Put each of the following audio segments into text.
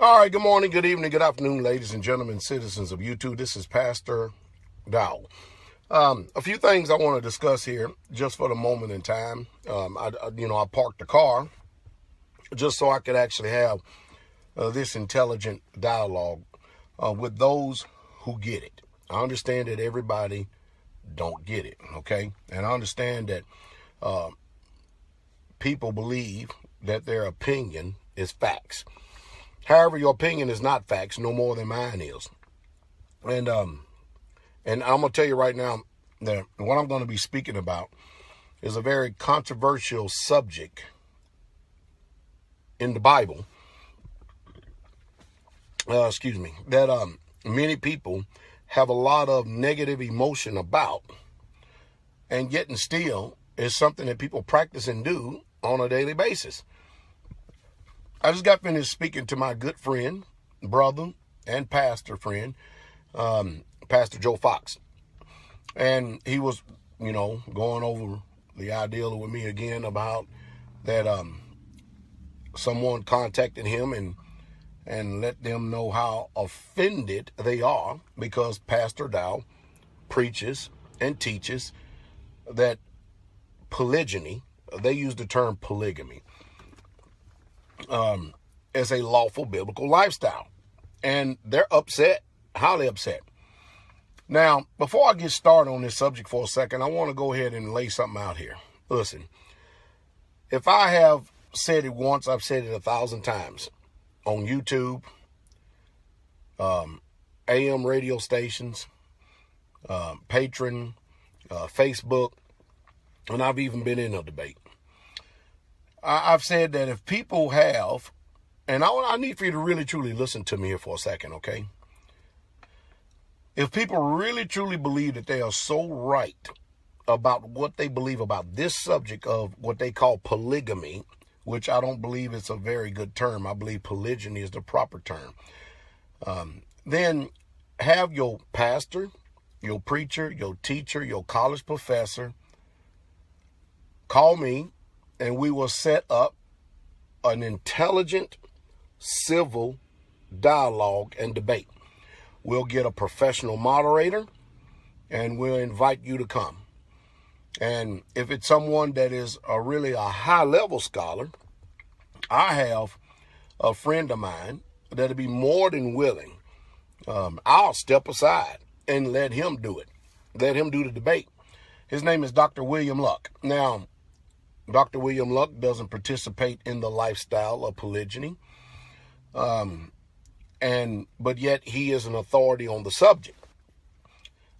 All right, good morning, good evening, good afternoon, ladies and gentlemen, citizens of YouTube. This is Pastor Dowell. A few things I want to discuss here just for the moment in time. I parked the car just so I could actually have this intelligent dialogue with those who get it. I understand that everybody don't get it, okay? And I understand that people believe that their opinion is facts. However, your opinion is not facts, no more than mine is. And I'm going to tell you right now that what I'm going to be speaking about is a very controversial subject in the Bible. That many people have a lot of negative emotion about, and yet and still is something that people practice and do on a daily basis. I just got finished speaking to my good friend, brother, and pastor friend, Pastor Joe Fox. And he was, going over the ideal with me again about that someone contacted him and let them know how offended they are because Pastor Dowell preaches and teaches that polygyny, they use the term polygamy, as a lawful biblical lifestyle. And they're upset, highly upset. Now, before I get started on this subject for a second, I want to go ahead and lay something out here. Listen, if I have said it once, I've said it 1,000 times on YouTube, AM radio stations, Patreon, Facebook, and I've even been in a debate. I've said that if people have, and I need for you to really truly listen to me here for a second, okay? If people really truly believe that they are so right about what they believe about this subject of what they call polygamy, which I don't believe it's a very good term. I believe polygyny is the proper term. Then have your pastor, your preacher, your teacher, your college professor call me, and we will set up an intelligent, civil dialogue and debate. We'll get a professional moderator, and we'll invite you to come. And if it's someone that is really a high-level scholar, I have a friend of mine that'll be more than willing. I'll step aside and let him do it. Let him do the debate. His name is Dr. William Luck. Now, Dr. William Luck doesn't participate in the lifestyle of polygyny, but yet he is an authority on the subject.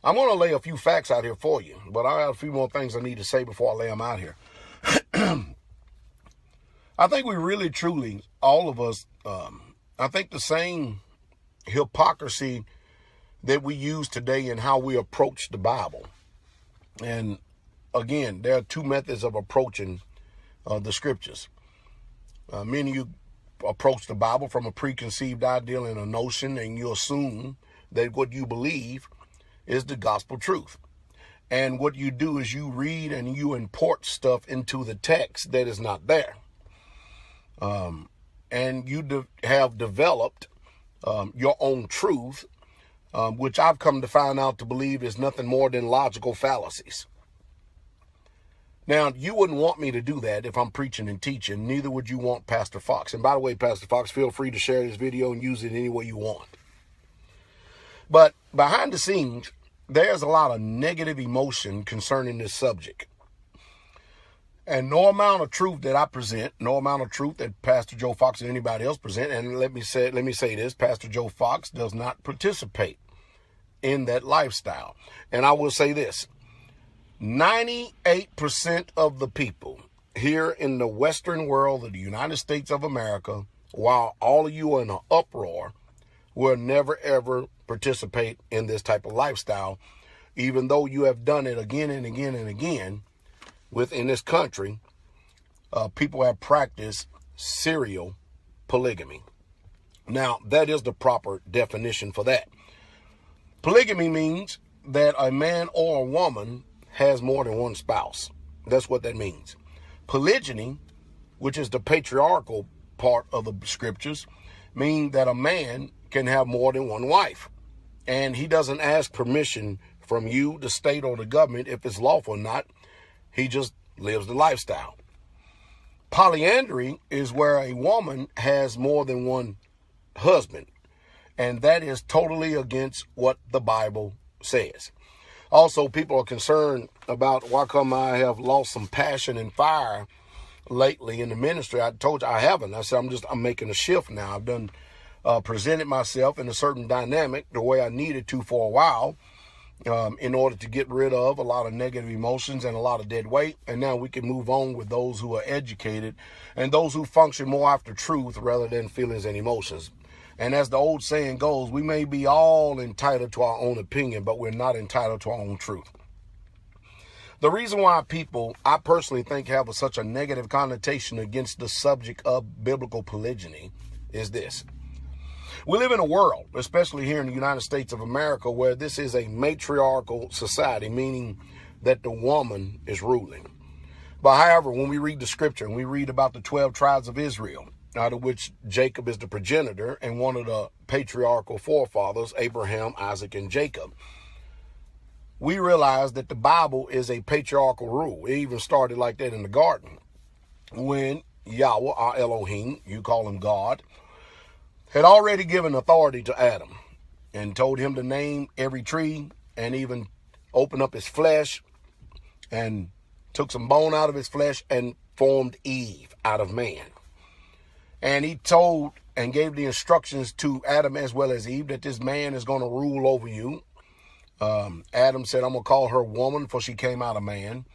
I'm going to lay a few facts out here for you, but I have a few more things I need to say before I lay them out here. I think we really, truly, all of us, I think the same hypocrisy that we use today in how we approach the Bible. And again, there are two methods of approaching the scriptures. Many of you approach the Bible from a preconceived ideal and a notion, and you assume that what you believe is the gospel truth. And what you do is you read and you import stuff into the text that is not there. And you have developed your own truth, which I've come to find out to believe is nothing more than logical fallacies. Now, you wouldn't want me to do that if I'm preaching and teaching. Neither would you want Pastor Fox. And by the way, Pastor Fox, feel free to share this video and use it any way you want. But behind the scenes, there's a lot of negative emotion concerning this subject. And no amount of truth that I present, no amount of truth that Pastor Joe Fox or anybody else present, and let me say this, Pastor Joe Fox does not participate in that lifestyle. And I will say this, 98% of the people here in the Western world of the United States of America, while all of you are in an uproar, will never, ever participate in this type of lifestyle, even though you have done it again and again and again within this country. People have practiced serial polygamy. Now, that is the proper definition for that. Polygamy means that a man or a woman has more than one spouse. That's what that means. Polygyny, which is the patriarchal part of the scriptures mean that a man can have more than one wife. And he doesn't ask permission from you, the state, or the government if it's lawful or not. He just lives the lifestyle. Polyandry is where a woman has more than one husband. And that is totally against what the Bible says. Also, people are concerned about why come I have lost some passion and fire lately in the ministry. I told you I haven't. I said I'm making a shift now. I've done presented myself in a certain dynamic the way I needed to for a while in order to get rid of a lot of negative emotions and a lot of dead weight. And now we can move on with those who are educated and those who function more after truth rather than feelings and emotions. And as the old saying goes, we may be all entitled to our own opinion, but we're not entitled to our own truth. The reason why people, I personally think, have such a negative connotation against the subject of biblical polygyny is this. We live in a world, especially here in the United States of America, where this is a matriarchal society, meaning that the woman is ruling. But however, when we read the scripture and we read about the 12 tribes of Israel, out of which Jacob is the progenitor and one of the patriarchal forefathers, Abraham, Isaac, and Jacob, we realize that the Bible is a patriarchal rule. It even started like that in the garden when Yahweh, our Elohim, you call him God, had already given authority to Adam and told him to name every tree and even open up his flesh and took some bone out of his flesh and formed Eve out of man. And he told and gave the instructions to Adam as well as Eve that this man is going to rule over you. Adam said, I'm going to call her woman, for she came out of man.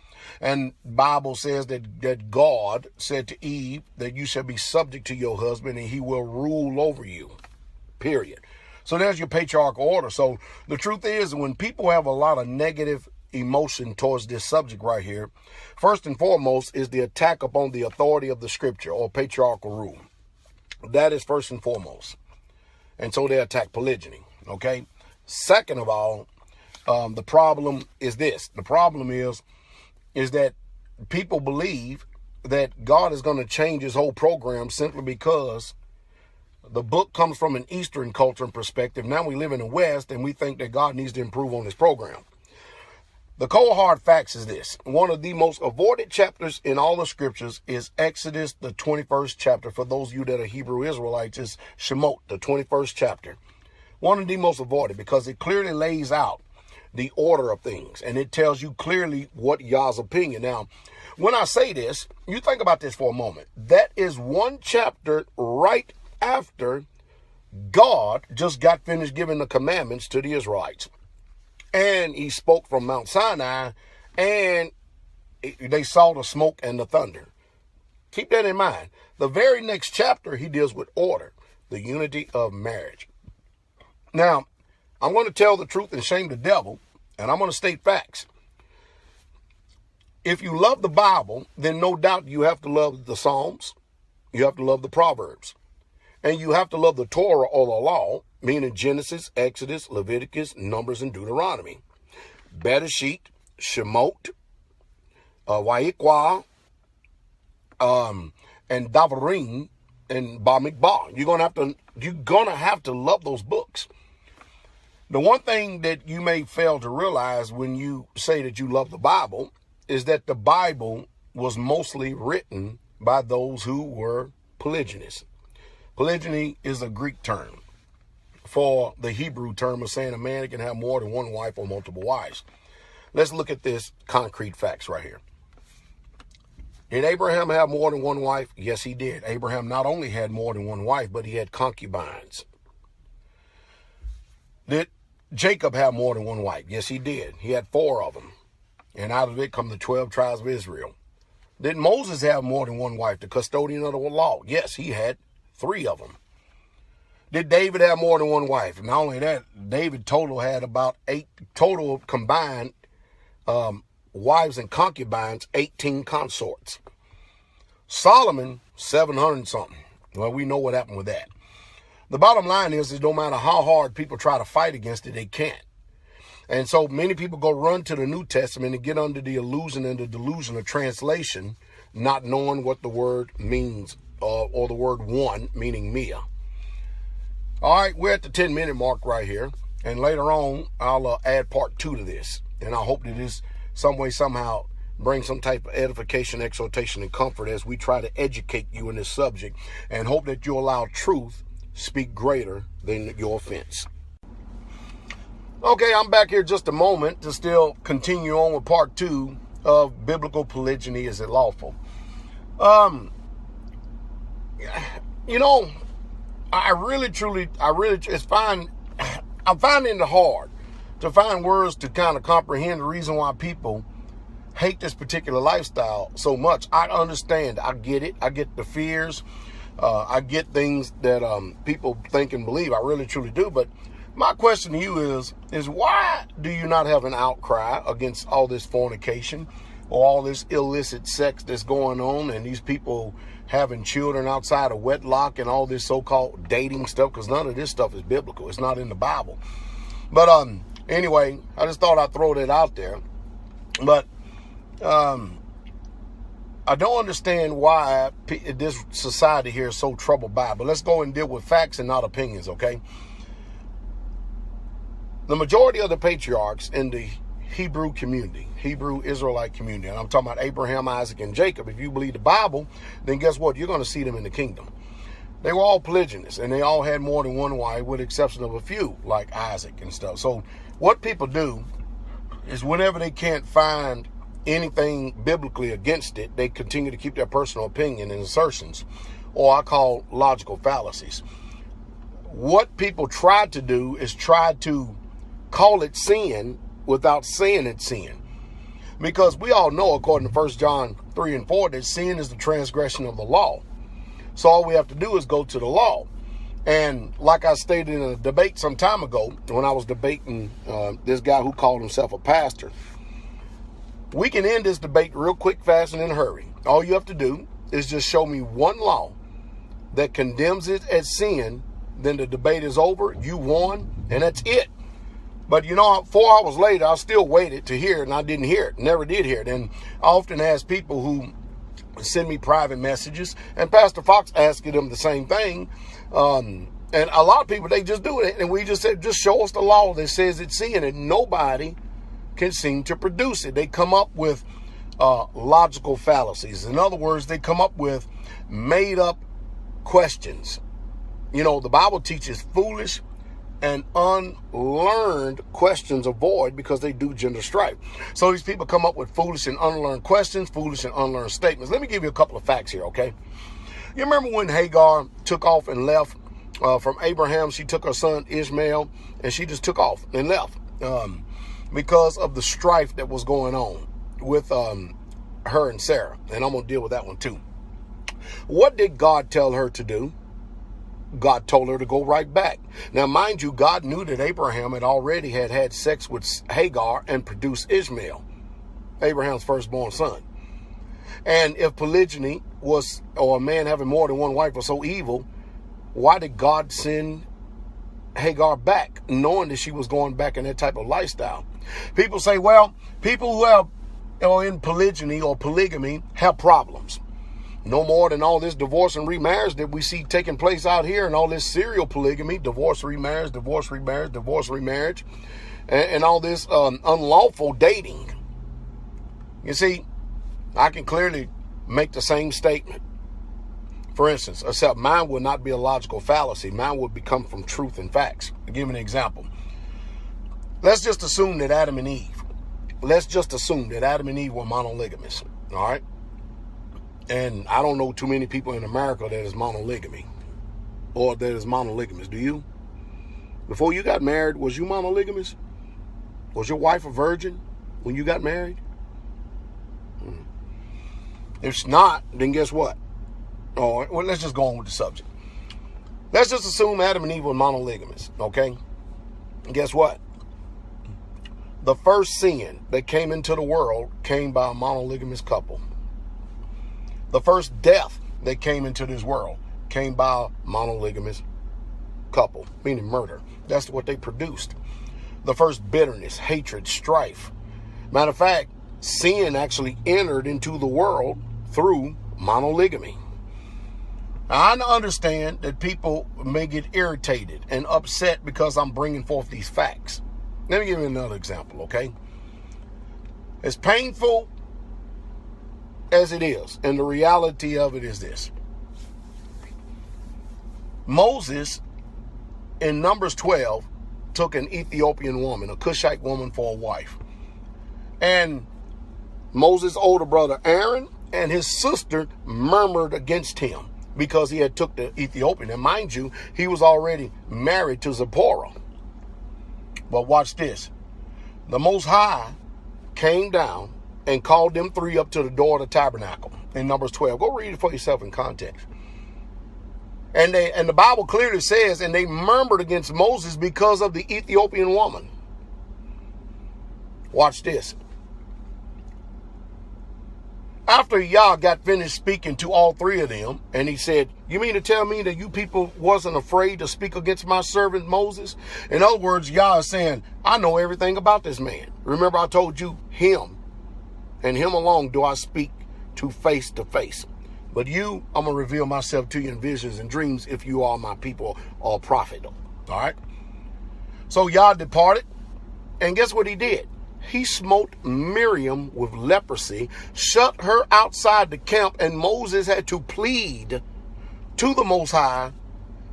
And Bible says that God said to Eve that you shall be subject to your husband and he will rule over you, period. So there's your patriarchal order. So the truth is, when people have a lot of negative emotion towards this subject right here, first and foremost is the attack upon the authority of the scripture or patriarchal rule. That is first and foremost. And so they attack polygyny, okay? Second of all, the problem is this. The problem is that people believe that God is going to change his whole program simply because the book comes from an Eastern culture and perspective. Now we live in the West and we think that God needs to improve on his program. The cold hard facts is this. One of the most avoided chapters in all the scriptures is Exodus, the 21st chapter. For those of you that are Hebrew Israelites, is Shemot, the 21st chapter. One of the most avoided because it clearly lays out the order of things. And it tells you clearly what Yah's opinion. Now, when I say this, you think about this for a moment. That is one chapter right after God just got finished giving the commandments to the Israelites. And he spoke from Mount Sinai, and they saw the smoke and the thunder. Keep that in mind. The very next chapter, he deals with order, the unity of marriage. Now, I'm going to tell the truth and shame the devil, and I'm going to state facts. If you love the Bible, then no doubt you have to love the Psalms, you have to love the Proverbs, and you have to love the Torah or the law, meaning Genesis, Exodus, Leviticus, Numbers, and Deuteronomy. Bereshit, Shemot, Vayikra, and Davarim, and Bamidbar. You're gonna have to love those books. The one thing that you may fail to realize when you say that you love the Bible is that the Bible was mostly written by those who were polygynists. Polygyny is a Greek term for the Hebrew term of saying a man can have more than one wife or multiple wives. Let's look at this concrete facts right here. Did Abraham have more than one wife? Yes, he did. Abraham not only had more than one wife, but he had concubines. Did Jacob have more than one wife? Yes, he did. He had 4 of them. And out of it come the 12 tribes of Israel. Did Moses have more than one wife, the custodian of the law? Yes, he had 3 of them. Did David have more than one wife? Not only that, David total had about 8 total combined wives and concubines, 18 consorts. Solomon, 700 something. Well, we know what happened with that. The bottom line is no matter how hard people try to fight against it, they can't. And so many people go run to the New Testament and get under the illusion and the delusion of translation, not knowing what the word means or the word one, meaning Mia. All right, we're at the 10-minute mark right here. And later on, I'll add part 2 to this. And I hope that this some way, somehow, bring some type of edification, exhortation, and comfort as we try to educate you in this subject. And hope that you allow truth speak greater than your offense. Okay, I'm back here just a moment to still continue on with part 2 of biblical polygyny. Is it lawful? You know, I'm finding it hard to find words to kind of comprehend the reason why people hate this particular lifestyle so much. I understand. I get it. I get the fears. I get things that people think and believe. I really, truly do. But my question to you is why do you not have an outcry against all this fornication or all this illicit sex that's going on and these people having children outside of wedlock and all this so-called dating stuff? Because none of this stuff is biblical. It's not in the Bible. But anyway, I just thought I'd throw that out there. But I don't understand why this society here is so troubled by it. But let's go and deal with facts and not opinions, okay? The majority of the patriarchs in the Hebrew community, Hebrew Israelite community, and I'm talking about Abraham, Isaac, and Jacob. If you believe the Bible, then guess what? You're going to see them in the kingdom. They were all polygynous, and they all had more than one wife, with the exception of a few, like Isaac and stuff. So what people do is whenever they can't find anything biblically against it, they continue to keep their personal opinion and assertions, or I call logical fallacies. What people try to do is try to call it sin without saying it's sin. Because we all know, according to 1 John 3 and 4, that sin is the transgression of the law. So all we have to do is go to the law. And like I stated in a debate some time ago, when I was debating this guy who called himself a pastor, we can end this debate real quick, fast, and in a hurry. All you have to do is just show me one law that condemns it as sin, then the debate is over, you won, and that's it. But you know, 4 hours later, I still waited to hear it, and I didn't hear it, never did hear it. And I often ask people who send me private messages, and Pastor Fox asking them the same thing. And a lot of people, they just do it. And we just said, just show us the law that says it's sin, and nobody can seem to produce it. They come up with logical fallacies. In other words, they come up with made up questions. You know, the Bible teaches foolish and unlearned questions avoid because they do gender strife. So these people come up with foolish and unlearned questions, foolish and unlearned statements. Let me give you a couple of facts here, okay? You remember when Hagar took off and left from Abraham? She took her son Ishmael and she just took off and left because of the strife that was going on with her and Sarah. And I'm going to deal with that one too. What did God tell her to do? God told her to go right back. Now, mind you, God knew that Abraham had already had sex with Hagar and produced Ishmael, Abraham's firstborn son. And if polygyny was, or a man having more than one wife was so evil, why did God send Hagar back, knowing that she was going back in that type of lifestyle? People say, well, people who are in polygyny or polygamy have problems. No more than all this divorce and remarriage that we see taking place out here, and all this serial polygamy, divorce, remarriage, divorce, remarriage, divorce, remarriage, and all this unlawful dating. You see, I can clearly make the same statement. For instance, except mine would not be a logical fallacy. Mine would come from truth and facts. I'll give an example. Let's just assume that Adam and Eve were monogamous, all right? And I don't know too many people in America that is monolygamy or that is monogamous. Do you? Before you got married, was you monogamous? Was your wife a virgin when you got married? If not, then guess what? All right, well, let's just go on with the subject. Let's just assume Adam and Eve were monogamous, okay? And guess what? The first sin that came into the world came by a monogamous couple. The first death that came into this world came by a monogamous couple, meaning murder. That's what they produced. The first bitterness, hatred, strife. Matter of fact, sin actually entered into the world through monogamy. Now, I understand that people may get irritated and upset because I'm bringing forth these facts. Let me give you another example, okay? As painful as it is, and the reality of it is this. Moses, in Numbers 12, took an Ethiopian woman, a Cushite woman, for a wife. And Moses' older brother Aaron and his sister murmured against him because he had took the Ethiopian. And mind you, he was already married to Zipporah. But watch this. The Most High came down and called them three up to the door of the tabernacle in Numbers 12. Go read it for yourself in context. And the Bible clearly says, and they murmured against Moses because of the Ethiopian woman. Watch this. After Yah got finished speaking to all three of them, and he said, you mean to tell me that you people wasn't afraid to speak against my servant Moses? In other words, Yah is saying, I know everything about this man. Remember, I told you him and him alone do I speak to face. But you, I'm going to reveal myself to you in visions and dreams if you are my people or prophet. All right? So Yah departed, and guess what he did? He smote Miriam with leprosy, shut her outside the camp, and Moses had to plead to the Most High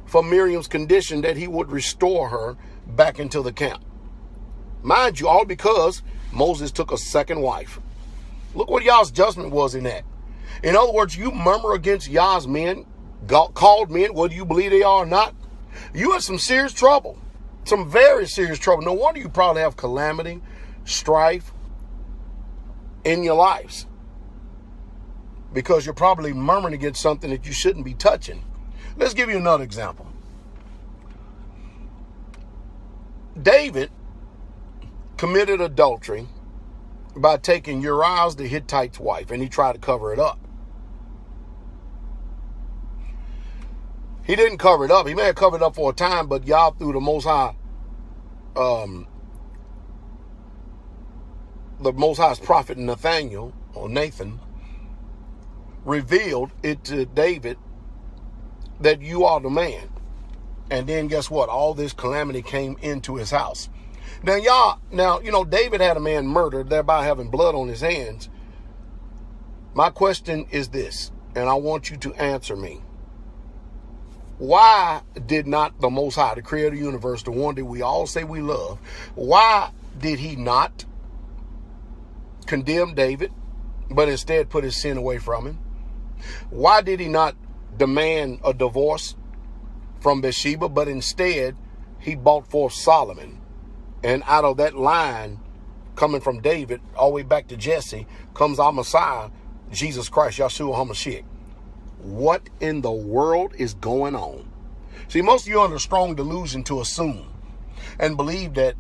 for Miriam's condition that he would restore her back into the camp. Mind you, all because Moses took a second wife. Look what Yah's judgment was in that. In other words, you murmur against Yah's men, called men, whether you believe they are or not, you in some serious trouble. Some very serious trouble. No wonder you probably have calamity, strife in your lives, because you're probably murmuring against something that you shouldn't be touching. Let's give you another example. David committed adultery by taking Uriah the Hittite's wife, and he tried to cover it up. He didn't cover it up. He may have covered it up for a time, but Yah, through the Most High, the Most High's prophet Nathaniel, or Nathan, revealed it to David that you are the man. And then guess what? All this calamity came into his house. Now, David had a man murdered, thereby having blood on his hands. My question is this, and I want you to answer me. Why did not the Most High, the creator of the universe, the one that we all say we love, why did he not condemn David, but instead put his sin away from him? Why did he not demand a divorce from Bathsheba, but instead he brought forth Solomon? And out of that line, coming from David all the way back to Jesse, comes our Messiah, Jesus Christ, Yeshua HaMashiach. What in the world is going on? See, most of you are under strong delusion to assume and believe that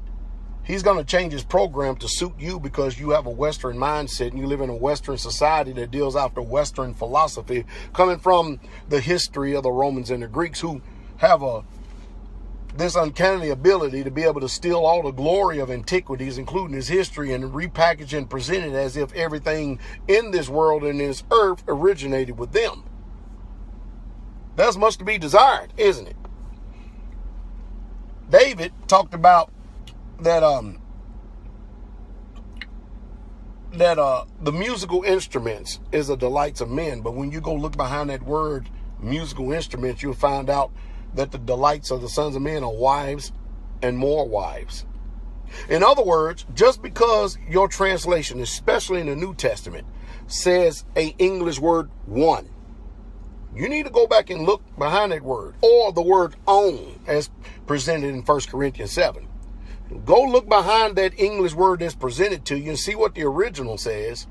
he's going to change his program to suit you because you have a Western mindset and you live in a Western society that deals after Western philosophy, coming from the history of the Romans and the Greeks, who have this uncanny ability to be able to steal all the glory of antiquities, including his history, and repackage and present it as if everything in this world and this earth originated with them. That's much to be desired, isn't it? David talked about that the musical instruments is a delights of men, but when you go look behind that word musical instruments, you'll find out that the delights of the sons of men are wives and more wives. In other words, just because your translation, especially in the New Testament, says a English word one, you need to go back and look behind that word, or the word own as presented in 1 Corinthians 7. Go look behind that English word that's presented to you and see what the original says.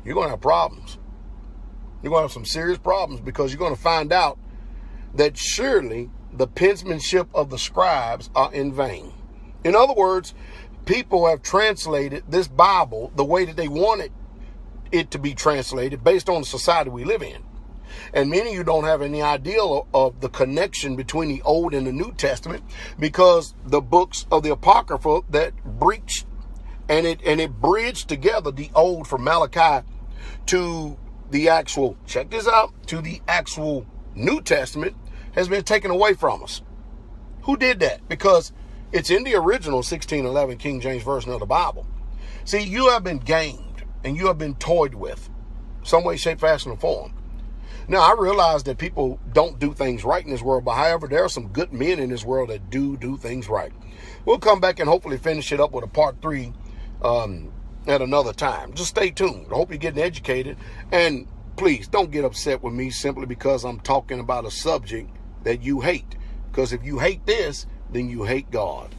You're going to have problems. You're going to have some serious problems, because you're going to find out that surely the penmanship of the scribes are in vain. In other words, people have translated this Bible the way that they wanted it to be translated based on the society we live in. And many of you don't have any idea of the connection between the Old and the New Testament, because the books of the Apocrypha that breached and it bridged together the Old from Malachi to the actual, check this out, to the actual New Testament has been taken away from us. Who did that? Because it's in the original 1611 King James Version of the Bible. See, you have been gamed and you have been toyed with, some way, shape, fashion, or form. Now, I realize that people don't do things right in this world, but however, there are some good men in this world that do things right. We'll come back and hopefully finish it up with a part 3 at another time. Just stay tuned. I hope you're getting educated. And please don't get upset with me simply because I'm talking about a subject that you hate. Because if you hate this, then you hate God.